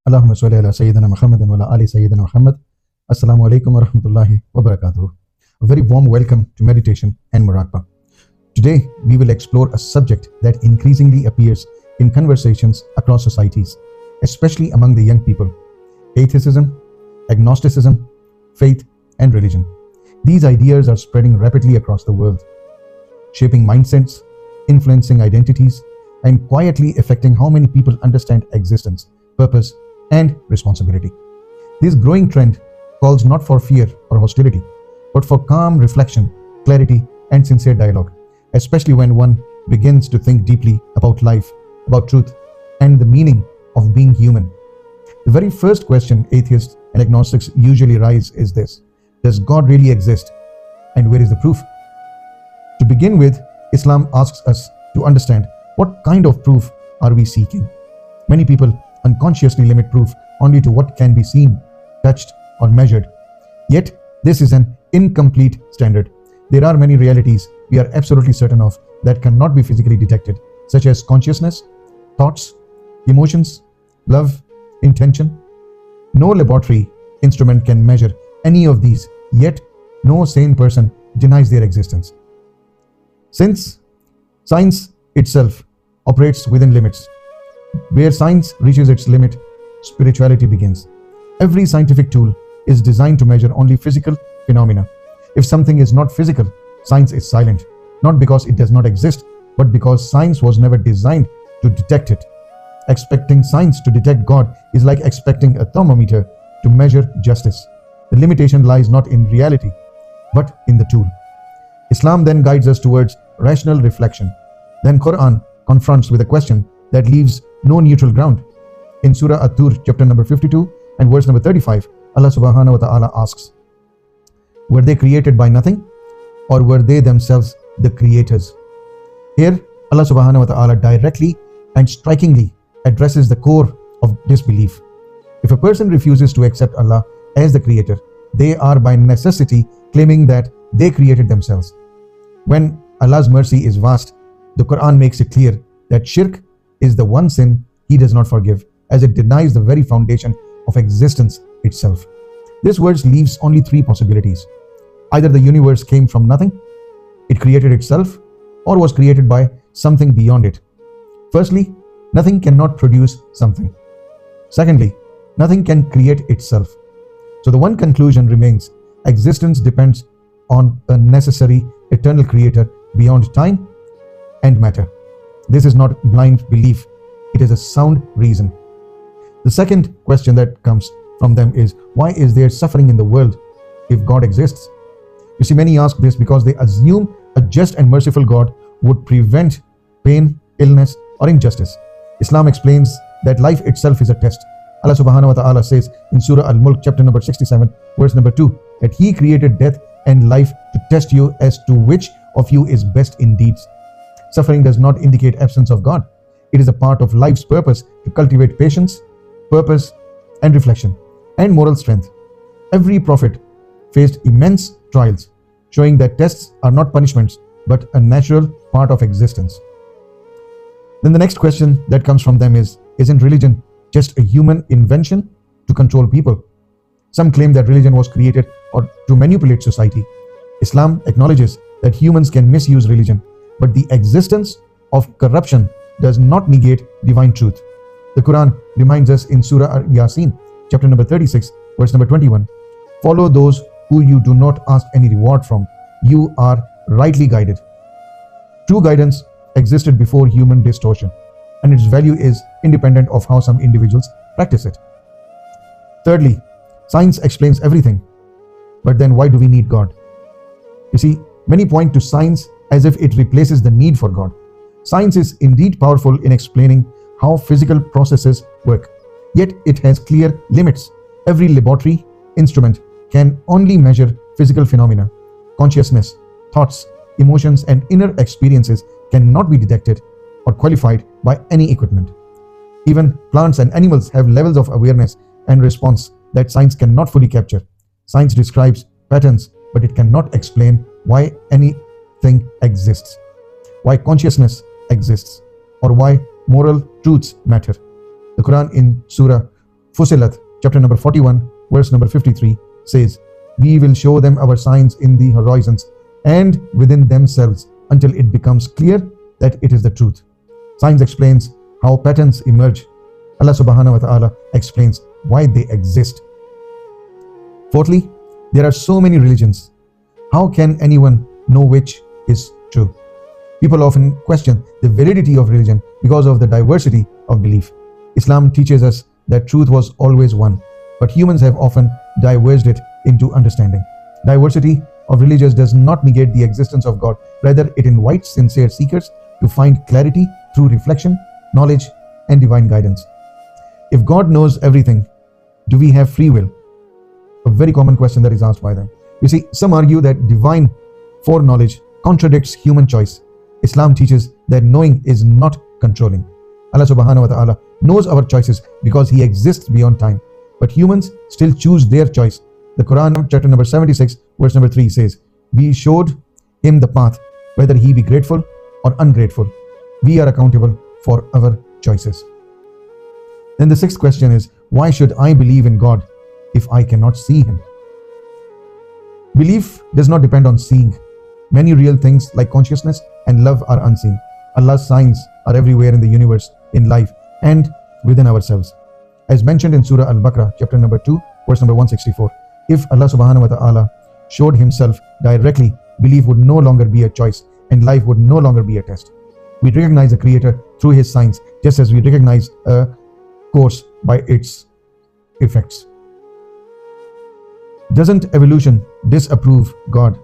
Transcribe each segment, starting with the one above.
Allahumma salli ala Sayyidina Muhammad wa ala ali Sayyidina Muhammad. Assalamu alaikum wa rahmatullahi wa barakatuh. A very warm welcome to meditation and muraqabah. Today, we will explore a subject that increasingly appears in conversations across societies, especially among the young people: atheism, agnosticism, faith, and religion. These ideas are spreading rapidly across the world, shaping mindsets, influencing identities, and quietly affecting how many people understand existence, purpose, and responsibility. This growing trend calls not for fear or hostility, but for calm reflection, clarity, and sincere dialogue, especially when one begins to think deeply about life, about truth, and the meaning of being human. The very first question atheists and agnostics usually raise is this: does God really exist? And where is the proof? To begin with, Islam asks us to understand what kind of proof are we seeking. Many people unconsciously limit proof only to what can be seen, touched, or measured. Yet, this is an incomplete standard. There are many realities we are absolutely certain of that cannot be physically detected, such as consciousness, thoughts, emotions, love, intention. No laboratory instrument can measure any of these, yet no sane person denies their existence. Since science itself operates within limits, where science reaches its limit, spirituality begins. Every scientific tool is designed to measure only physical phenomena. If something is not physical, science is silent, not because it does not exist, but because science was never designed to detect it. Expecting science to detect God is like expecting a thermometer to measure justice. The limitation lies not in reality, but in the tool. Islam then guides us towards rational reflection. Then Quran confronts with a question that leaves no neutral ground. In Surah At-Tur, chapter number 52 and verse number 35, Allah subhanahu wa ta'ala asks, were they created by nothing, or were they themselves the creators? Here, Allah subhanahu wa ta'ala directly and strikingly addresses the core of disbelief. If a person refuses to accept Allah as the creator, they are by necessity claiming that they created themselves. When Allah's mercy is vast, the Quran makes it clear that shirk is the one sin He does not forgive, as it denies the very foundation of existence itself. This verse leaves only three possibilities. Either the universe came from nothing, it created itself, or was created by something beyond it. Firstly, nothing cannot produce something. Secondly, nothing can create itself. So the one conclusion remains: existence depends on a necessary eternal creator beyond time and matter. This is not blind belief, it is a sound reason. The second question that comes from them is, why is there suffering in the world if God exists? You see, many ask this because they assume a just and merciful God would prevent pain, illness, or injustice. Islam explains that life itself is a test. Allah subhanahu wa ta'ala says in Surah Al-Mulk, chapter number 67, verse number 2, that He created death and life to test you as to which of you is best in deeds. Suffering does not indicate absence of God. It is a part of life's purpose to cultivate patience, purpose, and reflection, and moral strength. Every prophet faced immense trials, showing that tests are not punishments, but a natural part of existence. Then the next question that comes from them is, isn't religion just a human invention to control people? Some claim that religion was created or to manipulate society. Islam acknowledges that humans can misuse religion, but the existence of corruption does not negate divine truth. The Quran reminds us in Surah Yasin, chapter number 36, verse number 21, follow those who you do not ask any reward from. You are rightly guided. True guidance existed before human distortion, and its value is independent of how some individuals practice it. Thirdly, science explains everything, but then why do we need God? You see, many point to science as if it replaces the need for God. Science is indeed powerful in explaining how physical processes work, yet it has clear limits. Every laboratory instrument can only measure physical phenomena. Consciousness, thoughts, emotions, and inner experiences cannot be detected or qualified by any equipment. Even plants and animals have levels of awareness and response that science cannot fully capture. Science describes patterns, but it cannot explain why anything exists, why consciousness exists, or why moral truths matter. The Quran in Surah Fusilat, chapter number 41, verse number 53 says, "We will show them our signs in the horizons and within themselves until it becomes clear that it is the truth." Science explains how patterns emerge. Allah subhanahu wa ta'ala explains why they exist. Fourthly, there are so many religions. How can anyone know which is true? People often question the validity of religion because of the diversity of belief. Islam teaches us that truth was always one, but humans have often diverged it into understanding. Diversity of religions does not negate the existence of God. Rather, it invites sincere seekers to find clarity through reflection, knowledge, and divine guidance. If God knows everything, do we have free will? A very common question that is asked by them. You see, some argue that divine foreknowledge contradicts human choice. Islam teaches that knowing is not controlling. Allah subhanahu wa ta'ala knows our choices because He exists beyond time. But humans still choose their choice. The Quran, chapter number 76, verse number 3 says, "We showed him the path, whether he be grateful or ungrateful. We are accountable for our choices." Then the sixth question is, why should I believe in God if I cannot see Him? Belief does not depend on seeing. Many real things like consciousness and love are unseen. Allah's signs are everywhere in the universe, in life, and within ourselves. As mentioned in Surah Al-Baqarah, chapter number 2, verse number 164, if Allah subhanahu wa ta'ala showed Himself directly, belief would no longer be a choice and life would no longer be a test. We recognize the Creator through His signs, just as we recognize a course by its effects. Doesn't evolution disapprove God?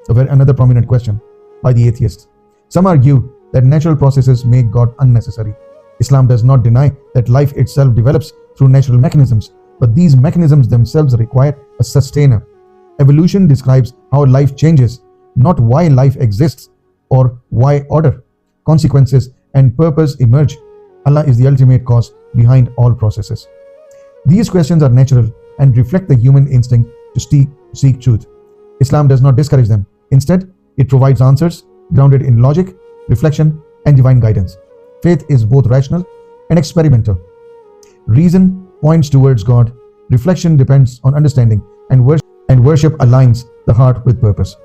Another prominent question by the atheists. Some argue that natural processes make God unnecessary. Islam does not deny that life itself develops through natural mechanisms, but these mechanisms themselves require a sustainer. Evolution describes how life changes, not why life exists or why order, consequences, and purpose emerge. Allah is the ultimate cause behind all processes. These questions are natural and reflect the human instinct to seek truth. Islam does not discourage them. Instead, it provides answers grounded in logic, reflection, and divine guidance. Faith is both rational and experimental. Reason points towards God, reflection depends on understanding, and worship aligns the heart with purpose.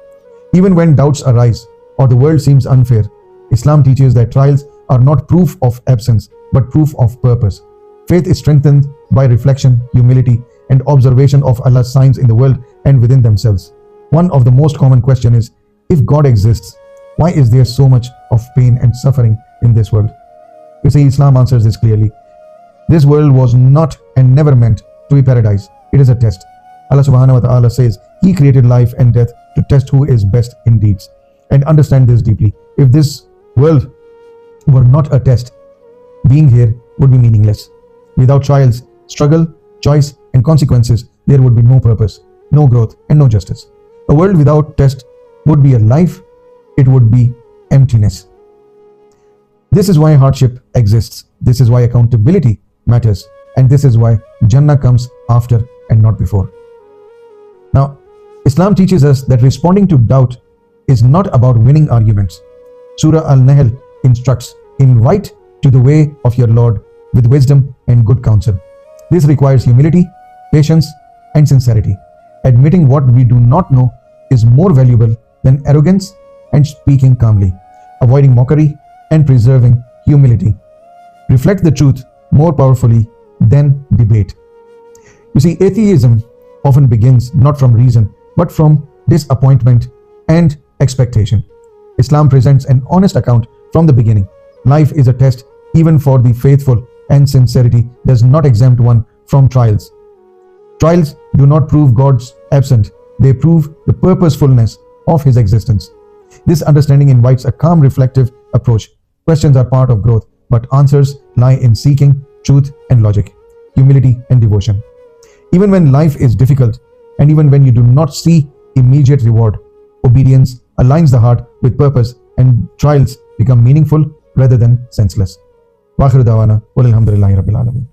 Even when doubts arise or the world seems unfair, Islam teaches that trials are not proof of absence, but proof of purpose. Faith is strengthened by reflection, humility, and observation of Allah's signs in the world and within themselves. One of the most common questions is, if God exists, why is there so much of pain and suffering in this world? You see, Islam answers this clearly. This world was not and never meant to be paradise. It is a test. Allah subhanahu wa ta'ala says He created life and death to test who is best in deeds. And understand this deeply. If this world were not a test, being here would be meaningless. Without trials, struggle, choice, and consequences, there would be no purpose, no growth, and no justice. A world without test would be a life, it would be emptiness. This is why hardship exists. This is why accountability matters. And this is why Jannah comes after and not before. Now, Islam teaches us that responding to doubt is not about winning arguments. Surah Al-Nahl instructs, invite to the way of your Lord with wisdom and good counsel. This requires humility, patience, and sincerity. Admitting what we do not know is more valuable than arrogance and speaking calmly, avoiding mockery and preserving humility. Reflect the truth more powerfully than debate. You see, atheism often begins not from reason, but from disappointment and expectation. Islam presents an honest account from the beginning. Life is a test even for the faithful, and sincerity does not exempt one from trials. Trials do not prove God's absent, they prove the purposefulness of His existence. This understanding invites a calm, reflective approach. Questions are part of growth, but answers lie in seeking truth and logic, humility and devotion. Even when life is difficult, and even when you do not see immediate reward, obedience aligns the heart with purpose, and trials become meaningful rather than senseless. Wa akhiru da'wana walhamdulillahi rabbil alamin.